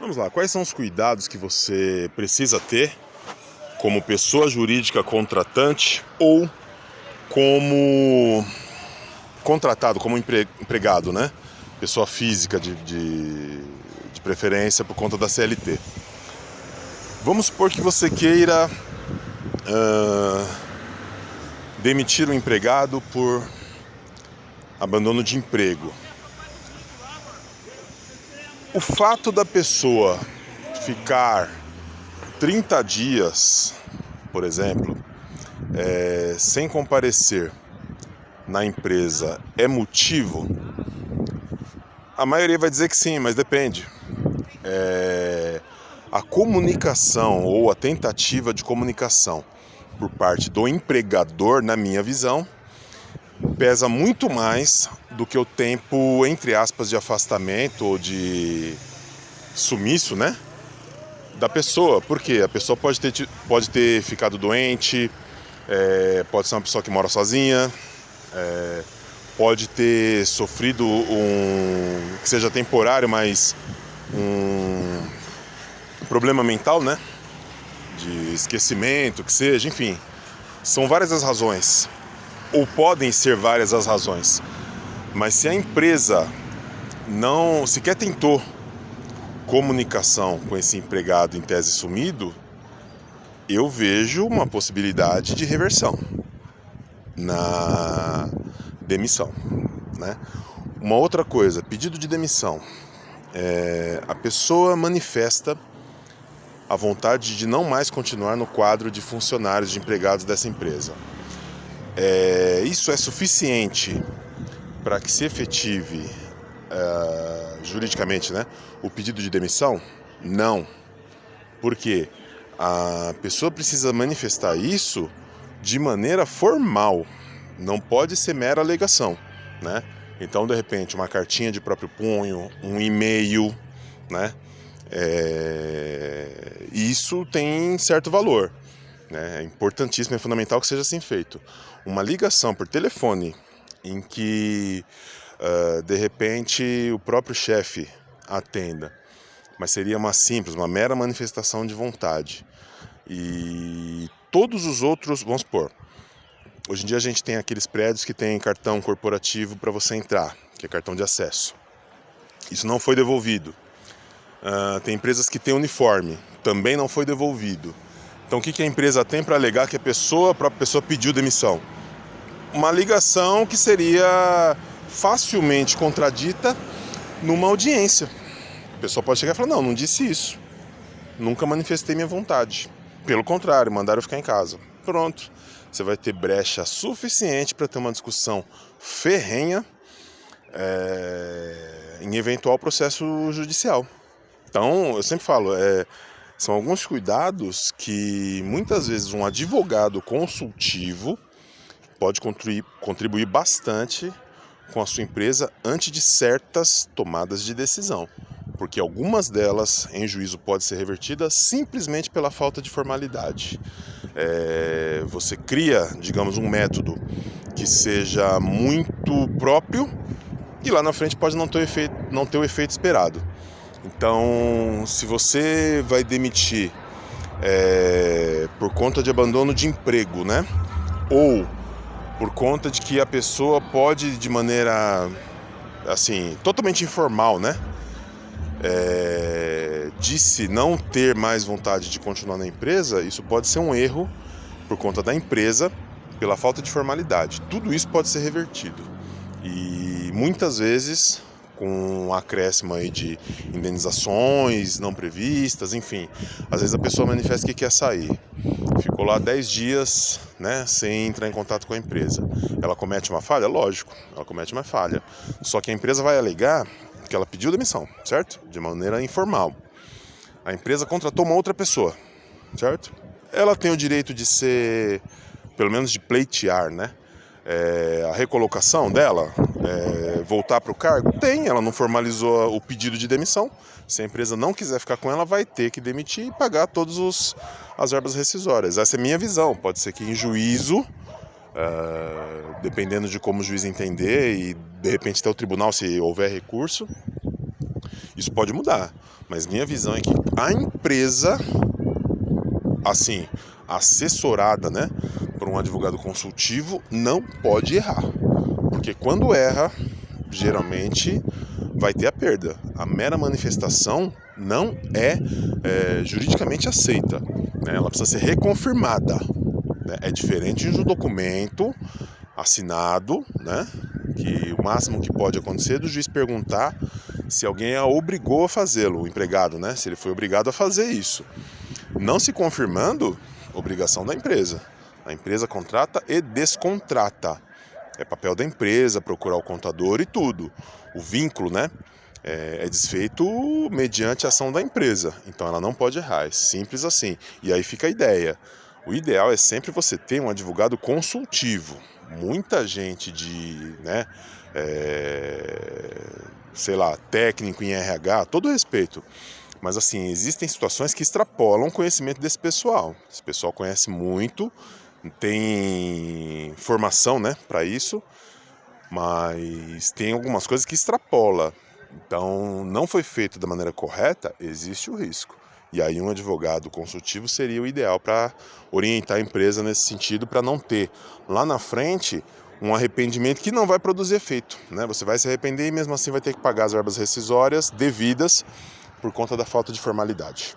Vamos lá, quais são os cuidados que você precisa ter como pessoa jurídica contratante ou como contratado, como empregado, né? Pessoa física de preferência por conta da CLT. Vamos supor que você queira demitir um empregado por abandono de emprego. O fato da pessoa ficar 30 dias, por exemplo, sem comparecer na empresa é motivo? A maioria vai dizer que sim, mas depende. A comunicação ou a tentativa de comunicação por parte do empregador, na minha visão, pesa muito mais do que o tempo, entre aspas, de afastamento ou de sumiço, né? Da pessoa. Por quê? A pessoa pode ter ficado doente, pode ser uma pessoa que mora sozinha, pode ter sofrido que seja temporário, mas um problema mental, né? De esquecimento, que seja, enfim. São várias as razões, ou podem ser várias as razões. Mas se a empresa não sequer tentou comunicação com esse empregado em tese sumido, eu vejo uma possibilidade de reversão na demissão, né? Uma outra coisa, pedido de demissão. A pessoa manifesta a vontade de não mais continuar no quadro de funcionários, de empregados dessa empresa. Isso é suficiente para que se efetive juridicamente, né, o pedido de demissão? Não. Porque a pessoa precisa manifestar isso de maneira formal. Não pode ser mera alegação, né? Então, de repente, uma cartinha de próprio punho, um e-mail, né? Isso tem certo valor, né? É importantíssimo, é fundamental que seja assim feito. Uma ligação por telefone em que, de repente, o próprio chefe atenda, mas seria uma mera manifestação de vontade. E todos os outros, vamos supor, hoje em dia a gente tem aqueles prédios que tem cartão corporativo para você entrar, que é cartão de acesso. Isso não foi devolvido. Tem empresas que têm uniforme, também não foi devolvido. Então o que a empresa tem para alegar que a própria pessoa pediu demissão? Uma ligação que seria facilmente contradita numa audiência. A pessoa pode chegar e falar, não disse isso. Nunca manifestei minha vontade. Pelo contrário, mandaram eu ficar em casa. Pronto. Você vai ter brecha suficiente para ter uma discussão ferrenha em eventual processo judicial. Então, eu sempre falo, são alguns cuidados que muitas vezes um advogado consultivo pode contribuir bastante com a sua empresa antes de certas tomadas de decisão. Porque algumas delas, em juízo, podem ser revertidas simplesmente pela falta de formalidade. Você cria, digamos, um método que seja muito próprio e lá na frente pode não ter o efeito esperado. Então, se você vai demitir por conta de abandono de emprego, né? Ou por conta de que a pessoa pode, de maneira assim, totalmente informal, né? Disse não ter mais vontade de continuar na empresa, isso pode ser um erro por conta da empresa, pela falta de formalidade. Tudo isso pode ser revertido. E muitas vezes com um acréscimo aí de indenizações não previstas, enfim. Às vezes a pessoa manifesta que quer sair. Ficou lá 10 dias, né, sem entrar em contato com a empresa. Ela comete uma falha? Lógico, ela comete uma falha. Só que a empresa vai alegar que ela pediu demissão, certo? De maneira informal. A empresa contratou uma outra pessoa, certo? Ela tem o direito de ser, pelo menos de pleitear, né? A recolocação dela, voltar para o cargo? Tem, ela não formalizou o pedido de demissão. Se a empresa não quiser ficar com ela, vai ter que demitir e pagar todas as verbas rescisórias. Essa é a minha visão. Pode ser que em juízo, dependendo de como o juiz entender e de repente até o tribunal, se houver recurso, Isso pode mudar, mas minha visão é que a empresa, assim, assessorada, né, por um advogado consultivo, não pode errar. Porque quando erra, geralmente vai ter a perda. A mera manifestação não é juridicamente aceita, né? Ela precisa ser reconfirmada, né? É diferente de um documento assinado, né? Que o máximo que pode acontecer é do juiz perguntar se alguém a obrigou a fazê-lo, o empregado, né? Se ele foi obrigado a fazer isso. Não se confirmando, obrigação da empresa. A empresa contrata e descontrata. É papel da empresa procurar o contador e tudo. O vínculo, né, é desfeito mediante a ação da empresa. Então ela não pode errar, é simples assim. E aí fica a ideia. O ideal é sempre você ter um advogado consultivo. Muita gente né, sei lá, técnico em RH, todo respeito. Mas assim, existem situações que extrapolam o conhecimento desse pessoal. Esse pessoal conhece muito, tem formação, né, para isso, mas tem algumas coisas que extrapola. Então, não foi feito da maneira correta, existe o risco. E aí um advogado consultivo seria o ideal para orientar a empresa nesse sentido, para não ter lá na frente um arrependimento que não vai produzir efeito, né? Você vai se arrepender e mesmo assim vai ter que pagar as verbas rescisórias devidas por conta da falta de formalidade.